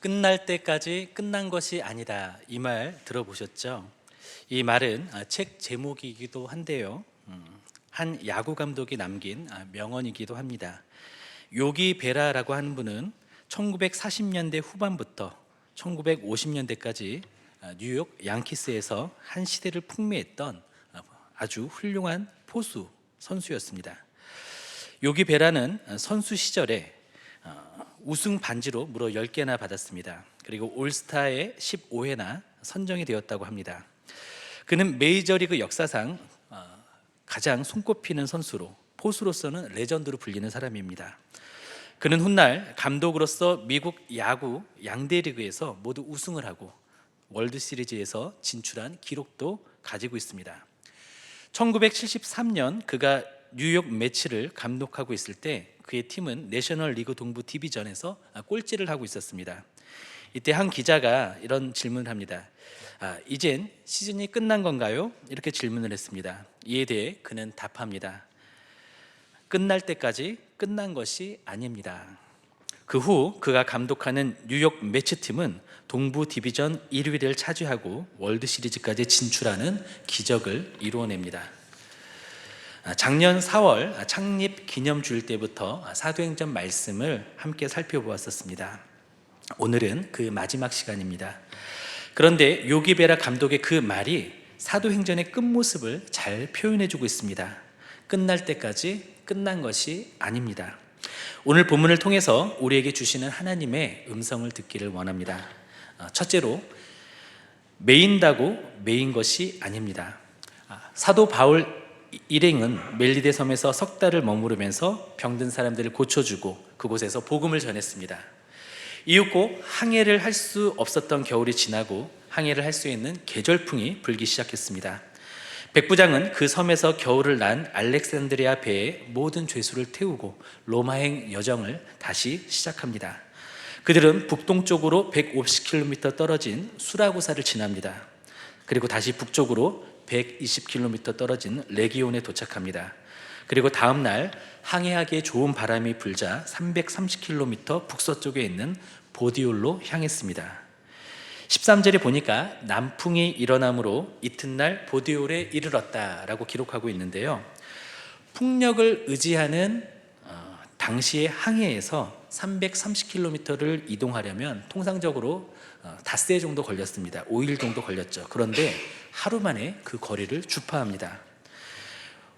끝날 때까지 끝난 것이 아니다. 이 말 들어보셨죠? 이 말은 책 제목이기도 한데요. 한 야구 감독이 남긴 명언이기도 합니다. 요기 베라라고 하는 분은 1940년대 후반부터 1950년대까지 뉴욕 양키스에서 한 시대를 풍미했던 아주 훌륭한 포수 선수였습니다. 요기 베라는 선수 시절에 우승 반지로 무려 10개나 받았습니다. 그리고 올스타에 15회나 선정이 되었다고 합니다. 그는 메이저리그 역사상 가장 손꼽히는 선수로, 포수로서는 레전드로 불리는 사람입니다. 그는 훗날 감독으로서 미국 야구 양대 리그에서 모두 우승을 하고 월드 시리즈에서 진출한 기록도 가지고 있습니다. 1973년 그가 뉴욕 매치를 감독하고 있을 때 그의 팀은 내셔널 리그 동부 디비전에서 꼴찌를 하고 있었습니다. 이때 한 기자가 이런 질문을 합니다. 이젠 시즌이 끝난 건가요? 이렇게 질문을 했습니다. 이에 대해 그는 답합니다. 끝날 때까지 끝난 것이 아닙니다. 그 후 그가 감독하는 뉴욕 매치팀은 동부 디비전 1위를 차지하고 월드 시리즈까지 진출하는 기적을 이루어냅니다. 작년 4월 창립 기념주일 때부터 사도행전 말씀을 함께 살펴보았었습니다. 오늘은 그 마지막 시간입니다. 그런데 요기 베라 감독의 그 말이 사도행전의 끝모습을 잘 표현해주고 있습니다. 끝날 때까지 끝난 것이 아닙니다. 오늘 본문을 통해서 우리에게 주시는 하나님의 음성을 듣기를 원합니다. 첫째로, 메인다고 메인 것이 아닙니다. 사도 바울 일행은 멜리데 섬에서 석 달을 머무르면서 병든 사람들을 고쳐주고 그곳에서 복음을 전했습니다. 이윽고 항해를 할 수 없었던 겨울이 지나고 항해를 할 수 있는 계절풍이 불기 시작했습니다. 백부장은 그 섬에서 겨울을 난 알렉산드리아 배에 모든 죄수를 태우고 로마행 여정을 다시 시작합니다. 그들은 북동쪽으로 150km 떨어진 수라구사를 지납니다. 그리고 다시 북쪽으로 120km 떨어진 레기온에 도착합니다. 그리고 다음 날 항해하기에 좋은 바람이 불자 330km 북서쪽에 있는 보디올로 향했습니다. 13절에 보니까 남풍이 일어나므로 이튿날 보디올에 이르렀다라고 기록하고 있는데요. 풍력을 의지하는 당시의 항해에서 330km를 이동하려면 통상적으로 닷새 정도 걸렸습니다. 5일 정도 걸렸죠. 그런데 하루 만에 그 거리를 주파합니다.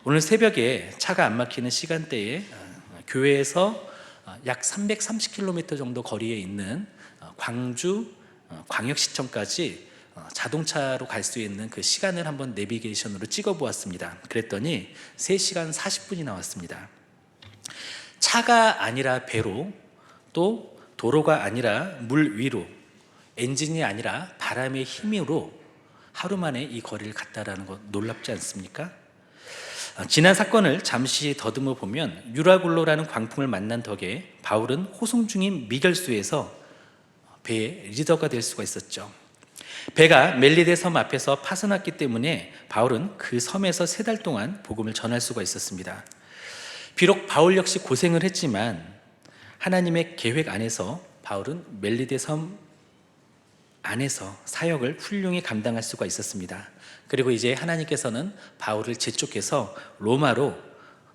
오늘 새벽에 차가 안 막히는 시간대에 교회에서 약 330km 정도 거리에 있는 광주 광역시청까지 자동차로 갈 수 있는 그 시간을 한번 내비게이션으로 찍어 보았습니다. 그랬더니 3시간 40분이 나왔습니다. 차가 아니라 배로, 또 도로가 아니라 물 위로, 엔진이 아니라 바람의 힘으로 하루 만에 이 거리를 갔다라는 것 놀랍지 않습니까? 지난 사건을 잠시 더듬어 보면 유라굴로라는 광풍을 만난 덕에 바울은 호송 중인 미결수에서 배의 리더가 될 수가 있었죠. 배가 멜리데 섬 앞에서 파손났기 때문에 바울은 그 섬에서 3달 동안 복음을 전할 수가 있었습니다. 비록 바울 역시 고생을 했지만 하나님의 계획 안에서 바울은 멜리데 섬 안에서 사역을 훌륭히 감당할 수가 있었습니다. 그리고 이제 하나님께서는 바울을 재촉해서 로마로,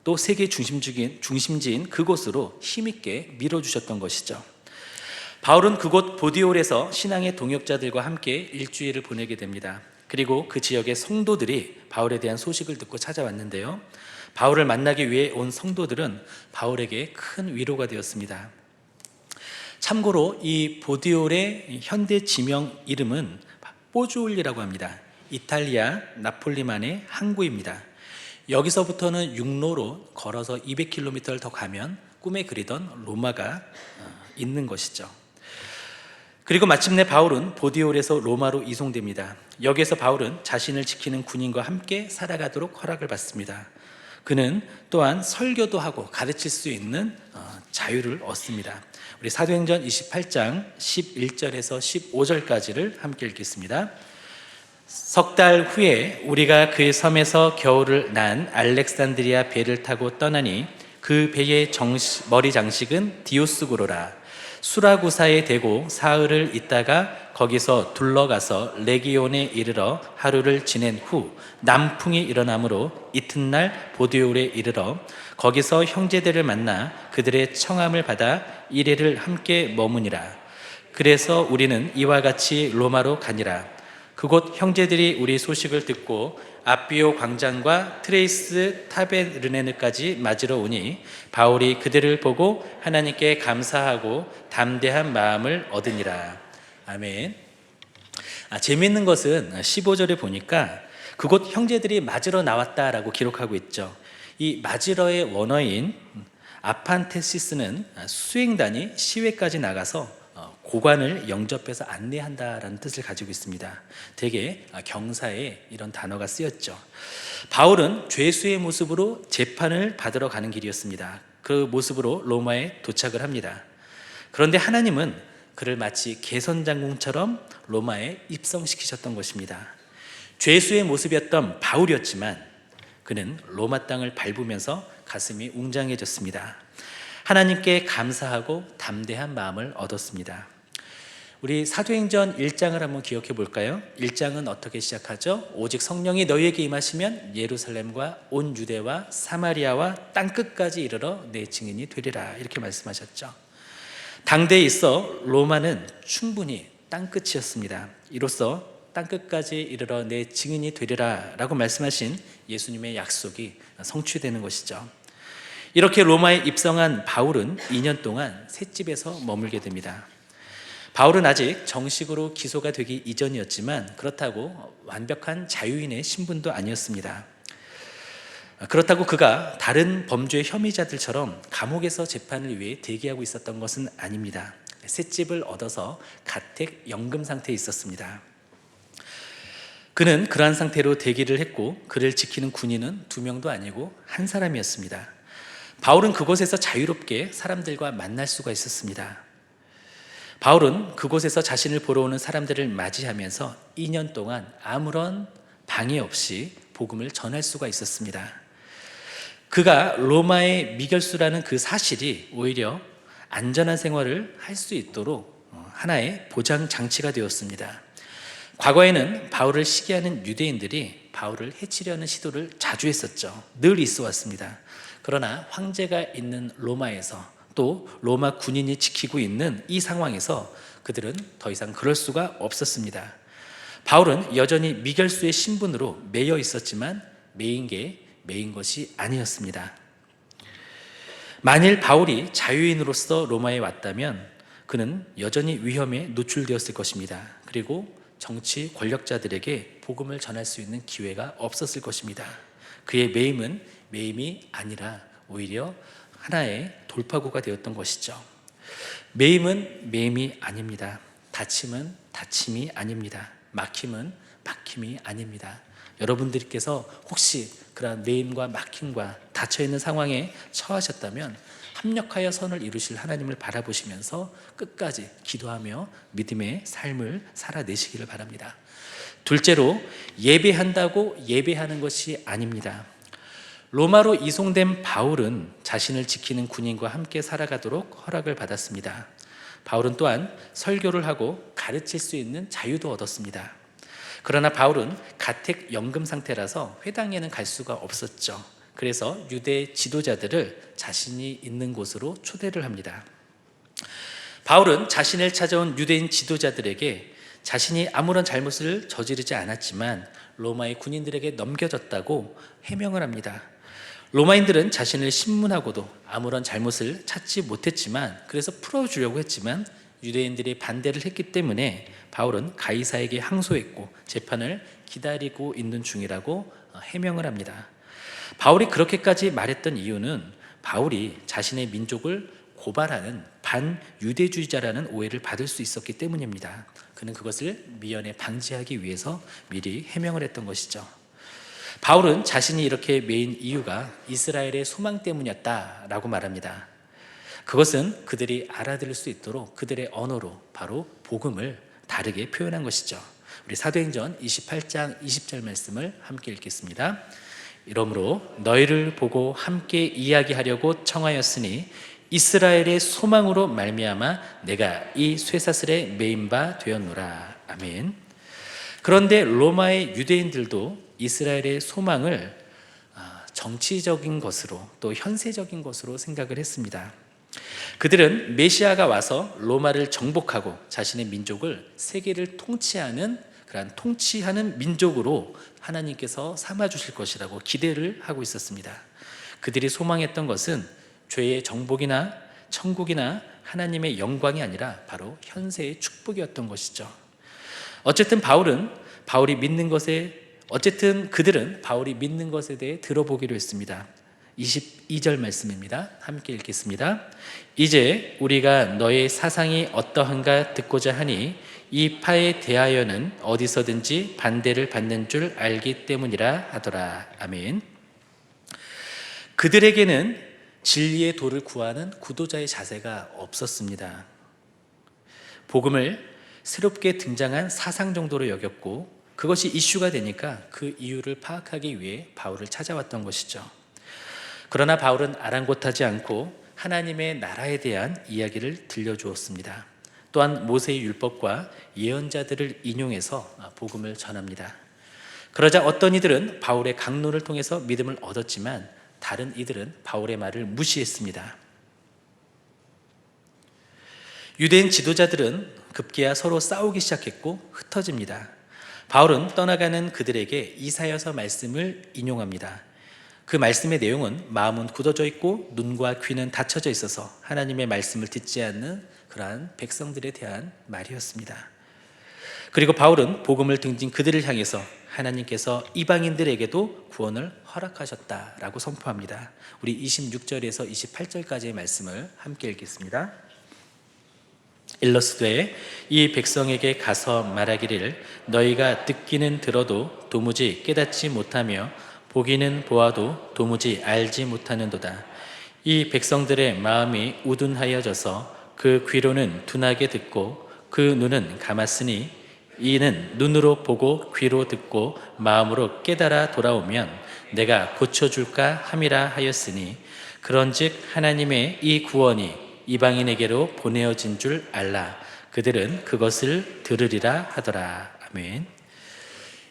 또 세계 중심지인 그곳으로 힘있게 밀어주셨던 것이죠. 바울은 그곳 보디올에서 신앙의 동역자들과 함께 일주일을 보내게 됩니다. 그리고 그 지역의 성도들이 바울에 대한 소식을 듣고 찾아왔는데요. 바울을 만나기 위해 온 성도들은 바울에게 큰 위로가 되었습니다. 참고로 이 보디올의 현대 지명 이름은 뽀주올리라고 합니다. 이탈리아 나폴리만의 항구입니다. 여기서부터는 육로로 걸어서 200km를 더 가면 꿈에 그리던 로마가 있는 것이죠. 그리고 마침내 바울은 보디올에서 로마로 이송됩니다. 여기에서 바울은 자신을 지키는 군인과 함께 살아가도록 허락을 받습니다. 그는 또한 설교도 하고 가르칠 수 있는 자유를 얻습니다. 우리 사도행전 28장 11절에서 15절까지를 함께 읽겠습니다. 석 달 후에 우리가 그 섬에서 겨울을 난 알렉산드리아 배를 타고 떠나니 그 배의 머리 장식은 디오스구로라. 수라구사에 대고 사흘을 있다가 거기서 둘러가서 레기온에 이르러 하루를 지낸 후 남풍이 일어나므로 이튿날 보디올에 이르러 거기서 형제들을 만나 그들의 청함을 받아 이레를 함께 머무니라. 그래서 우리는 이와 같이 로마로 가니라. 그곳 형제들이 우리 소식을 듣고 아비오 광장과 트레이스 타베르네까지 맞으러 오니 바울이 그들을 보고 하나님께 감사하고 담대한 마음을 얻으니라. 아멘. 재미있는 것은 15절에 보니까 그곳 형제들이 맞으러 나왔다라고 기록하고 있죠. 이 맞으러의 원어인 아판테시스는 수행단이 시외까지 나가서 고관을 영접해서 안내한다라는 뜻을 가지고 있습니다. 대개 경사에 이런 단어가 쓰였죠. 바울은 죄수의 모습으로 재판을 받으러 가는 길이었습니다. 그 모습으로 로마에 도착을 합니다. 그런데 하나님은 그를 마치 개선장군처럼 로마에 입성시키셨던 것입니다. 죄수의 모습이었던 바울이었지만 그는 로마 땅을 밟으면서 가슴이 웅장해졌습니다. 하나님께 감사하고 담대한 마음을 얻었습니다. 우리 사도행전 1장을 한번 기억해 볼까요? 1장은 어떻게 시작하죠? 오직 성령이 너희에게 임하시면 예루살렘과 온 유대와 사마리아와 땅끝까지 이르러 내 증인이 되리라, 이렇게 말씀하셨죠. 당대에 있어 로마는 충분히 땅끝이었습니다. 이로써 땅끝까지 이르러 내 증인이 되리라 라고 말씀하신 예수님의 약속이 성취되는 것이죠. 이렇게 로마에 입성한 바울은 2년 동안 셋집에서 머물게 됩니다. 바울은 아직 정식으로 기소가 되기 이전이었지만 그렇다고 완벽한 자유인의 신분도 아니었습니다. 그렇다고 그가 다른 범죄 혐의자들처럼 감옥에서 재판을 위해 대기하고 있었던 것은 아닙니다. 셋집을 얻어서 가택 연금 상태에 있었습니다. 그는 그러한 상태로 대기를 했고 그를 지키는 군인은 2명도 아니고 한 사람이었습니다. 바울은 그곳에서 자유롭게 사람들과 만날 수가 있었습니다. 바울은 그곳에서 자신을 보러 오는 사람들을 맞이하면서 2년 동안 아무런 방해 없이 복음을 전할 수가 있었습니다. 그가 로마의 미결수라는 그 사실이 오히려 안전한 생활을 할 수 있도록 하나의 보장 장치가 되었습니다. 과거에는 바울을 시기하는 유대인들이 바울을 해치려는 시도를 자주 했었죠. 늘 있어 왔습니다. 그러나 황제가 있는 로마에서 또 로마 군인이 지키고 있는 이 상황에서 그들은 더 이상 그럴 수가 없었습니다. 바울은 여전히 미결수의 신분으로 매여 있었지만 매인 것이 아니었습니다. 만일 바울이 자유인으로서 로마에 왔다면 그는 여전히 위험에 노출되었을 것입니다. 그리고 정치 권력자들에게 복음을 전할 수 있는 기회가 없었을 것입니다. 그의 매임은 매임이 아니라 오히려 하나의 돌파구가 되었던 것이죠. 매임은 매임이 아닙니다. 다침은 다침이 아닙니다. 막힘은 막힘이 아닙니다. 여러분들께서 혹시 그러한 매임과 막힘과 닫혀있는 상황에 처하셨다면 합력하여 선을 이루실 하나님을 바라보시면서 끝까지 기도하며 믿음의 삶을 살아내시기를 바랍니다. 둘째로, 예배한다고 예배하는 것이 아닙니다. 로마로 이송된 바울은 자신을 지키는 군인과 함께 살아가도록 허락을 받았습니다. 바울은 또한 설교를 하고 가르칠 수 있는 자유도 얻었습니다. 그러나 바울은 가택 연금 상태라서 회당에는 갈 수가 없었죠. 그래서 유대 지도자들을 자신이 있는 곳으로 초대를 합니다. 바울은 자신을 찾아온 유대인 지도자들에게 자신이 아무런 잘못을 저지르지 않았지만 로마의 군인들에게 넘겨졌다고 해명을 합니다. 로마인들은 자신을 신문하고도 아무런 잘못을 찾지 못했지만 그래서 풀어주려고 했지만 유대인들이 반대를 했기 때문에 바울은 가이사에게 항소했고 재판을 기다리고 있는 중이라고 해명을 합니다. 바울이 그렇게까지 말했던 이유는 바울이 자신의 민족을 고발하는 반유대주의자라는 오해를 받을 수 있었기 때문입니다. 그는 그것을 미연에 방지하기 위해서 미리 해명을 했던 것이죠. 바울은 자신이 이렇게 매인 이유가 이스라엘의 소망 때문이었다라고 말합니다. 그것은 그들이 알아들을 수 있도록 그들의 언어로 바로 복음을 다르게 표현한 것이죠. 우리 사도행전 28장 20절 말씀을 함께 읽겠습니다. 이러므로 너희를 보고 함께 이야기하려고 청하였으니 이스라엘의 소망으로 말미암아 내가 이 쇠사슬에 매인 바 되었노라. 아멘. 그런데 로마의 유대인들도 이스라엘의 소망을 정치적인 것으로 또 현세적인 것으로 생각을 했습니다. 그들은 메시아가 와서 로마를 정복하고 자신의 민족을 세계를 통치하는 그러한 통치하는 민족으로 하나님께서 삼아 주실 것이라고 기대를 하고 있었습니다. 그들이 소망했던 것은 죄의 정복이나 천국이나 하나님의 영광이 아니라 바로 현세의 축복이었던 것이죠. 어쨌든 그들은 바울이 믿는 것에 대해 들어보기로 했습니다. 22절 말씀입니다. 함께 읽겠습니다. 이제 우리가 너의 사상이 어떠한가 듣고자 하니 이 파에 대하여는 어디서든지 반대를 받는 줄 알기 때문이라 하더라. 아멘. 그들에게는 진리의 도를 구하는 구도자의 자세가 없었습니다. 복음을 새롭게 등장한 사상 정도로 여겼고 그것이 이슈가 되니까 그 이유를 파악하기 위해 바울을 찾아왔던 것이죠. 그러나 바울은 아랑곳하지 않고 하나님의 나라에 대한 이야기를 들려주었습니다. 또한 모세의 율법과 예언자들을 인용해서 복음을 전합니다. 그러자 어떤 이들은 바울의 강론을 통해서 믿음을 얻었지만 다른 이들은 바울의 말을 무시했습니다. 유대인 지도자들은 급기야 서로 싸우기 시작했고 흩어집니다. 바울은 떠나가는 그들에게 이사야서 말씀을 인용합니다. 그 말씀의 내용은 마음은 굳어져 있고 눈과 귀는 닫혀져 있어서 하나님의 말씀을 듣지 않는 그러한 백성들에 대한 말이었습니다. 그리고 바울은 복음을 등진 그들을 향해서 하나님께서 이방인들에게도 구원을 허락하셨다라고 선포합니다. 우리 26절에서 28절까지의 말씀을 함께 읽겠습니다. 일러스되 이 백성에게 가서 말하기를 너희가 듣기는 들어도 도무지 깨닫지 못하며 보기는 보아도 도무지 알지 못하는도다. 이 백성들의 마음이 우둔하여져서 그 귀로는 둔하게 듣고 그 눈은 감았으니 이는 눈으로 보고 귀로 듣고 마음으로 깨달아 돌아오면 내가 고쳐줄까 함이라 하였으니 그런즉 하나님의 이 구원이 이방인에게로 보내어진 줄 알라. 그들은 그것을 들으리라 하더라. 아멘.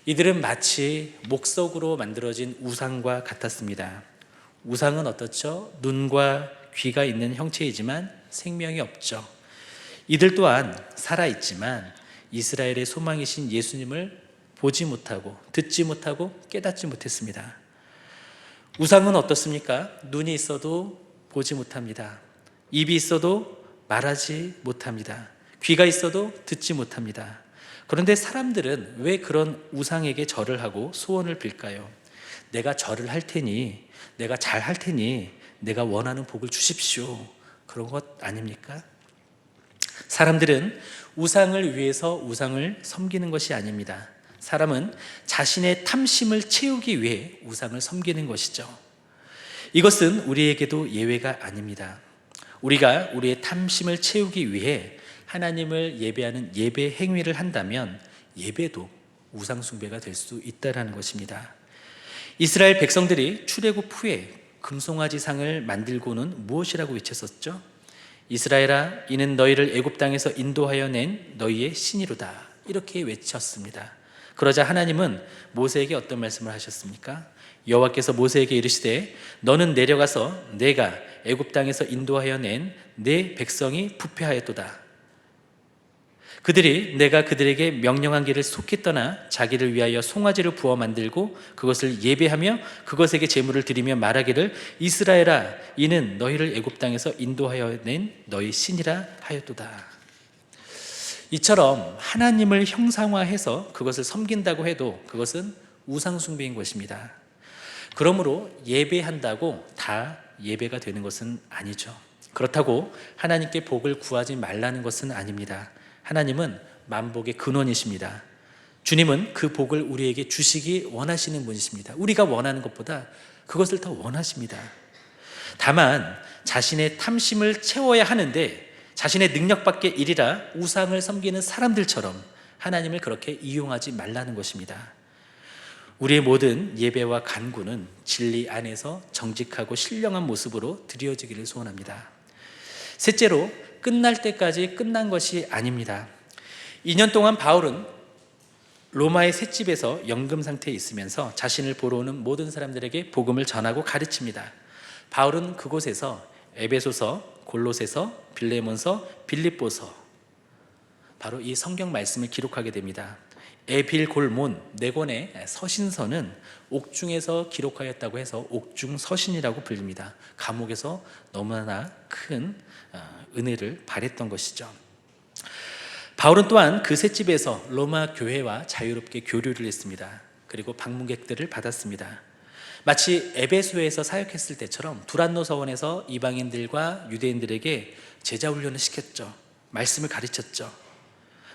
이들은 마치 목석으로 만들어진 우상과 같았습니다. 우상은 어떻죠? 눈과 귀가 있는 형체이지만 생명이 없죠. 이들 또한 살아있지만 이스라엘의 소망이신 예수님을 보지 못하고 듣지 못하고 깨닫지 못했습니다. 우상은 어떻습니까? 눈이 있어도 보지 못합니다. 입이 있어도 말하지 못합니다. 귀가 있어도 듣지 못합니다. 그런데 사람들은 왜 그런 우상에게 절을 하고 소원을 빌까요? 내가 절을 할 테니, 내가 잘 할 테니 내가 원하는 복을 주십시오. 그런 것 아닙니까? 사람들은 우상을 위해서 우상을 섬기는 것이 아닙니다. 사람은 자신의 탐심을 채우기 위해 우상을 섬기는 것이죠. 이것은 우리에게도 예외가 아닙니다. 우리가 우리의 탐심을 채우기 위해 하나님을 예배하는 예배 행위를 한다면 예배도 우상 숭배가 될 수 있다는 것입니다. 이스라엘 백성들이 출애굽 후에 금송아지상을 만들고는 무엇이라고 외쳤었죠? 이스라엘아, 이는 너희를 애굽 땅에서 인도하여 낸 너희의 신이로다. 이렇게 외쳤습니다. 그러자 하나님은 모세에게 어떤 말씀을 하셨습니까? 여호와께서 모세에게 이르시되 너는 내려가서 내가 애굽 땅에서 인도하여 낸 내 백성이 부패하였도다. 그들이 내가 그들에게 명령한 길을 속히 떠나 자기를 위하여 송아지를 부어 만들고 그것을 예배하며 그것에게 제물을 드리며 말하기를 이스라엘아, 이는 너희를 애굽 땅에서 인도하여 낸 너희 신이라 하였도다. 이처럼 하나님을 형상화해서 그것을 섬긴다고 해도 그것은 우상 숭배인 것입니다. 그러므로 예배한다고 다 예배가 되는 것은 아니죠. 그렇다고 하나님께 복을 구하지 말라는 것은 아닙니다. 하나님은 만복의 근원이십니다. 주님은 그 복을 우리에게 주시기 원하시는 분이십니다. 우리가 원하는 것보다 그것을 더 원하십니다. 다만 자신의 탐심을 채워야 하는데 자신의 능력밖의 일이라 우상을 섬기는 사람들처럼 하나님을 그렇게 이용하지 말라는 것입니다. 우리의 모든 예배와 간구는 진리 안에서 정직하고 신령한 모습으로 드려지기를 소원합니다. 셋째로, 끝날 때까지 끝난 것이 아닙니다. 2년 동안 바울은 로마의 셋집에서 연금 상태에 있으면서 자신을 보러 오는 모든 사람들에게 복음을 전하고 가르칩니다. 바울은 그곳에서 에베소서, 골로새서, 빌레몬서, 빌립보서, 바로 이 성경 말씀을 기록하게 됩니다. 에빌골몬 네 권의 서신서는 옥중에서 기록하였다고 해서 옥중서신이라고 불립니다. 감옥에서 너무나 큰 은혜를 발했던 것이죠. 바울은 또한 그 셋집에서 로마 교회와 자유롭게 교류를 했습니다. 그리고 방문객들을 받았습니다. 마치 에베소에서 사역했을 때처럼 두란노 서원에서 이방인들과 유대인들에게 제자 훈련을 시켰죠. 말씀을 가르쳤죠.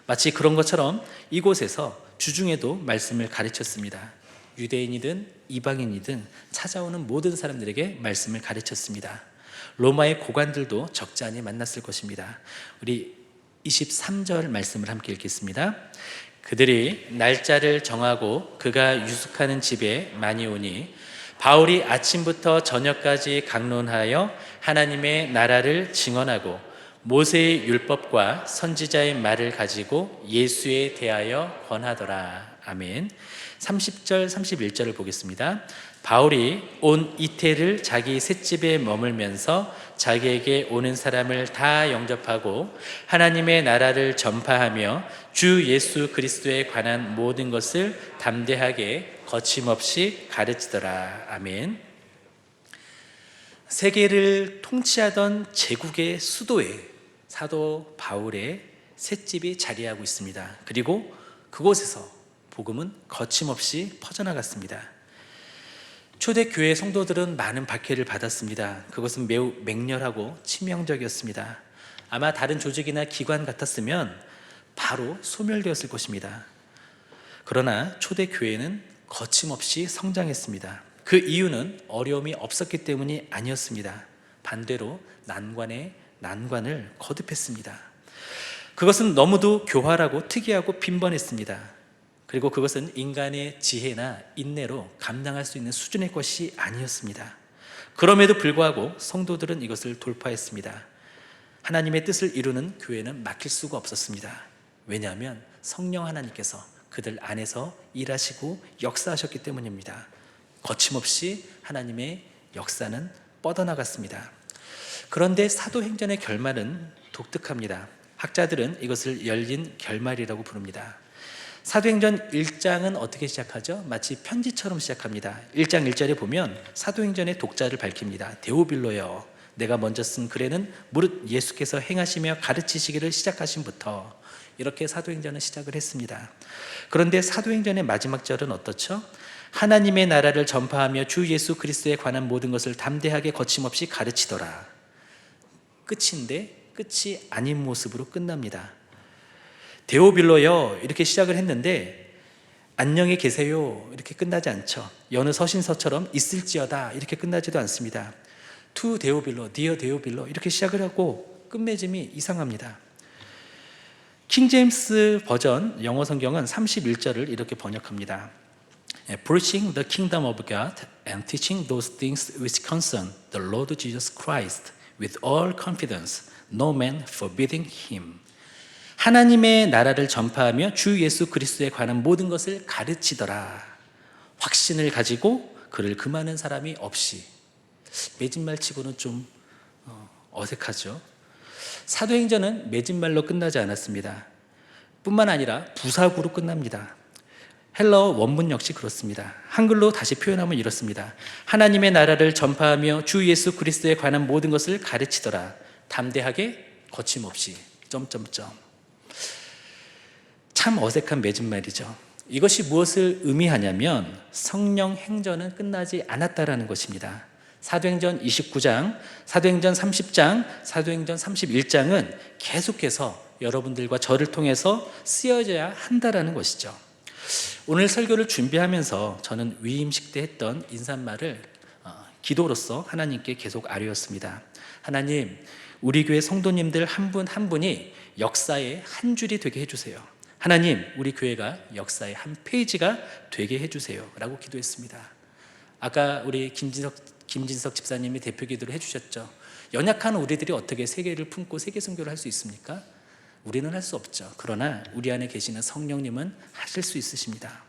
마치 그런 것처럼 이곳에서 주중에도 말씀을 가르쳤습니다. 유대인이든 이방인이든 찾아오는 모든 사람들에게 말씀을 가르쳤습니다. 로마의 고관들도 적지 않이 만났을 것입니다. 우리 23절 말씀을 함께 읽겠습니다. 그들이 날짜를 정하고 그가 유숙하는 집에 많이 오니 바울이 아침부터 저녁까지 강론하여 하나님의 나라를 증언하고 모세의 율법과 선지자의 말을 가지고 예수에 대하여 권하더라. 아멘. 30절 31절을 보겠습니다. 바울이 온 이태를 자기 셋집에 머물면서 자기에게 오는 사람을 다 영접하고 하나님의 나라를 전파하며 주 예수 그리스도에 관한 모든 것을 담대하게 거침없이 가르치더라. 아멘. 세계를 통치하던 제국의 수도에 사도 바울의 셋집이 자리하고 있습니다. 그리고 그곳에서 복음은 거침없이 퍼져나갔습니다. 초대교회 성도들은 많은 박해를 받았습니다. 그것은 매우 맹렬하고 치명적이었습니다. 아마 다른 조직이나 기관 같았으면 바로 소멸되었을 것입니다. 그러나 초대교회는 거침없이 성장했습니다. 그 이유는 어려움이 없었기 때문이 아니었습니다. 반대로 난관에 난관을 거듭했습니다. 그것은 너무도 교활하고 특이하고 빈번했습니다. 그리고 그것은 인간의 지혜나 인내로 감당할 수 있는 수준의 것이 아니었습니다. 그럼에도 불구하고 성도들은 이것을 돌파했습니다. 하나님의 뜻을 이루는 교회는 막힐 수가 없었습니다. 왜냐하면 성령 하나님께서 그들 안에서 일하시고 역사하셨기 때문입니다. 거침없이 하나님의 역사는 뻗어나갔습니다. 그런데 사도행전의 결말은 독특합니다. 학자들은 이것을 열린 결말이라고 부릅니다. 사도행전 1장은 어떻게 시작하죠? 마치 편지처럼 시작합니다. 1장 1절에 보면 사도행전의 독자를 밝힙니다. 데오빌로여, 내가 먼저 쓴 글에는 무릇 예수께서 행하시며 가르치시기를 시작하심부터, 이렇게 사도행전은 시작을 했습니다. 그런데 사도행전의 마지막 절은 어떻죠? 하나님의 나라를 전파하며 주 예수 그리스도에 관한 모든 것을 담대하게 거침없이 가르치더라. 끝인데 끝이 아닌 모습으로 끝납니다. 데오빌로여 이렇게 시작을 했는데 안녕히 계세요 이렇게 끝나지 않죠. 여느 서신서처럼 있을지어다 이렇게 끝나지도 않습니다. 투 데오빌로, 디어 데오빌로 이렇게 시작을 하고 끝맺음이 이상합니다. 킹제임스 버전 영어 성경은 31절을 이렇게 번역합니다. Preaching the kingdom of God and teaching those things which concern the Lord Jesus Christ with all confidence, no man forbidding him. 하나님의 나라를 전파하며 주 예수 그리스도에 관한 모든 것을 가르치더라. 확신을 가지고 그를 금하는 사람이 없이. 맺은말치고는 좀 어색하죠. 사도행전은 맺은말로 끝나지 않았습니다. 뿐만 아니라 부사구로 끝납니다. 헬라어 원문 역시 그렇습니다. 한글로 다시 표현하면 이렇습니다. 하나님의 나라를 전파하며 주 예수 그리스도에 관한 모든 것을 가르치더라. 담대하게 거침없이. 참 어색한 맺은말이죠. 이것이 무엇을 의미하냐면 성령 행전은 끝나지 않았다라는 것입니다. 사도행전 29장, 사도행전 30장, 사도행전 31장은 계속해서 여러분들과 저를 통해서 쓰여져야 한다라는 것이죠. 오늘 설교를 준비하면서 저는 위임식 때 했던 인사말을 기도로서 하나님께 계속 아뢰었습니다. 하나님, 우리 교회 성도님들 한 분 한 분이 역사의 한 줄이 되게 해주세요. 하나님, 우리 교회가 역사의 한 페이지가 되게 해주세요 라고 기도했습니다. 아까 우리 김진석 집사님이 대표 기도를 해주셨죠. 연약한 우리들이 어떻게 세계를 품고 세계 선교를 할 수 있습니까? 우리는 할 수 없죠. 그러나 우리 안에 계시는 성령님은 하실 수 있으십니다.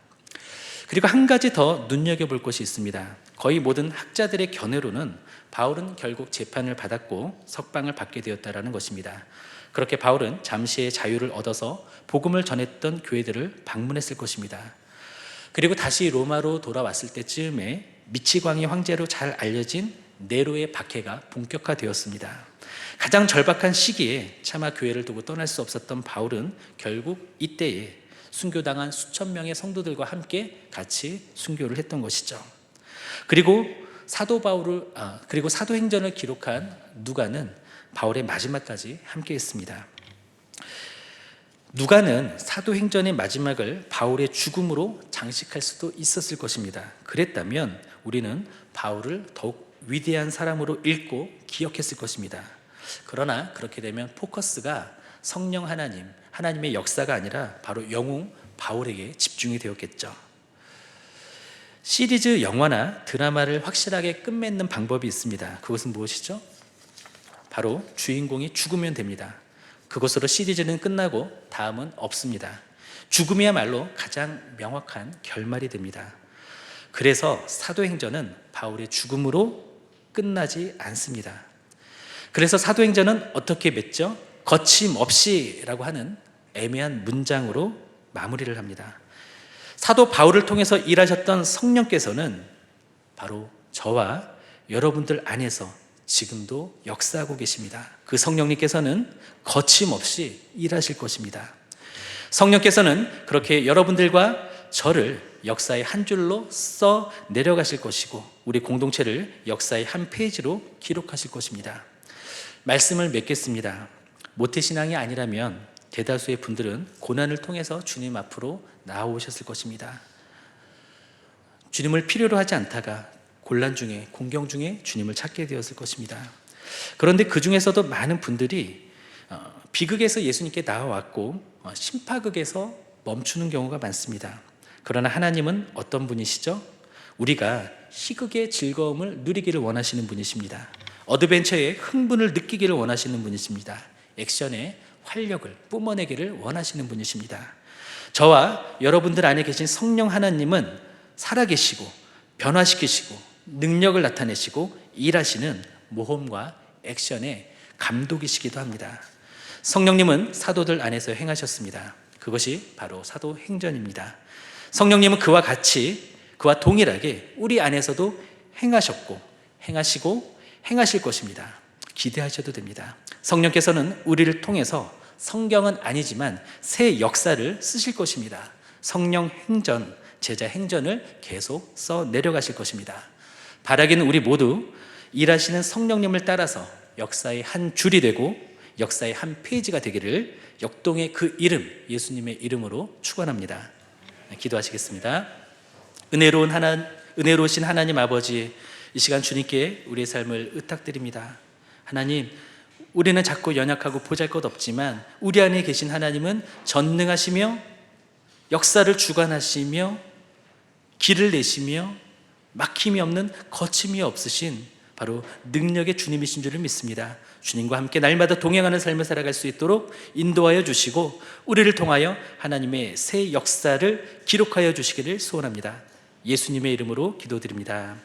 그리고 한 가지 더 눈여겨볼 것이 있습니다. 거의 모든 학자들의 견해로는 바울은 결국 재판을 받았고 석방을 받게 되었다는 것입니다. 그렇게 바울은 잠시의 자유를 얻어서 복음을 전했던 교회들을 방문했을 것입니다. 그리고 다시 로마로 돌아왔을 때쯤에 미치광이 황제로 잘 알려진 네로의 박해가 본격화되었습니다. 가장 절박한 시기에 차마 교회를 두고 떠날 수 없었던 바울은 결국 이때에 순교당한 수천 명의 성도들과 함께 같이 순교를 했던 것이죠. 그리고 사도행전을 기록한 누가는 바울의 마지막까지 함께했습니다. 누가는 사도행전의 마지막을 바울의 죽음으로 장식할 수도 있었을 것입니다. 그랬다면 우리는 바울을 더욱 위대한 사람으로 읽고 기억했을 것입니다. 그러나 그렇게 되면 포커스가 성령 하나님의 역사가 아니라 바로 영웅 바울에게 집중이 되었겠죠. 시리즈 영화나 드라마를 확실하게 끝맺는 방법이 있습니다. 그것은 무엇이죠? 바로 주인공이 죽으면 됩니다. 그것으로 시리즈는 끝나고 다음은 없습니다. 죽음이야말로 가장 명확한 결말이 됩니다. 그래서 사도행전은 바울의 죽음으로 끝나지 않습니다. 그래서 사도행전은 어떻게 맺죠? 거침없이라고 하는 애매한 문장으로 마무리를 합니다. 사도 바울을 통해서 일하셨던 성령께서는 바로 저와 여러분들 안에서 지금도 역사하고 계십니다. 그 성령님께서는 거침없이 일하실 것입니다. 성령께서는 그렇게 여러분들과 저를 역사의 한 줄로 써 내려가실 것이고 우리 공동체를 역사의 한 페이지로 기록하실 것입니다. 말씀을 맺겠습니다. 모태신앙이 아니라면 대다수의 분들은 고난을 통해서 주님 앞으로 나아오셨을 것입니다. 주님을 필요로 하지 않다가 곤란 중에, 공경 중에 주님을 찾게 되었을 것입니다. 그런데 그 중에서도 많은 분들이 비극에서 예수님께 나아왔고 심파극에서 멈추는 경우가 많습니다. 그러나 하나님은 어떤 분이시죠? 우리가 희극의 즐거움을 누리기를 원하시는 분이십니다. 어드벤처의 흥분을 느끼기를 원하시는 분이십니다. 액션의 활력을 뿜어내기를 원하시는 분이십니다. 저와 여러분들 안에 계신 성령 하나님은 살아계시고 변화시키시고 능력을 나타내시고 일하시는 모험과 액션의 감독이시기도 합니다. 성령님은 사도들 안에서 행하셨습니다. 그것이 바로 사도행전입니다. 성령님은 그와 같이, 그와 동일하게 우리 안에서도 행하셨고 행하시고 행하실 것입니다. 기대하셔도 됩니다. 성령께서는 우리를 통해서 성경은 아니지만 새 역사를 쓰실 것입니다. 성령 행전, 제자 행전을 계속 써 내려가실 것입니다. 바라기는 우리 모두 일하시는 성령님을 따라서 역사의 한 줄이 되고 역사의 한 페이지가 되기를 역동의 그 이름, 예수님의 이름으로 축원합니다. 기도하시겠습니다. 은혜로우신 하나님 아버지, 이 시간 주님께 우리의 삶을 의탁드립니다. 하나님, 우리는 작고 연약하고 보잘것없지만 우리 안에 계신 하나님은 전능하시며 역사를 주관하시며 길을 내시며 막힘이 없는 거침이 없으신 바로 능력의 주님이신 줄을 믿습니다. 주님과 함께 날마다 동행하는 삶을 살아갈 수 있도록 인도하여 주시고 우리를 통하여 하나님의 새 역사를 기록하여 주시기를 소원합니다. 예수님의 이름으로 기도드립니다.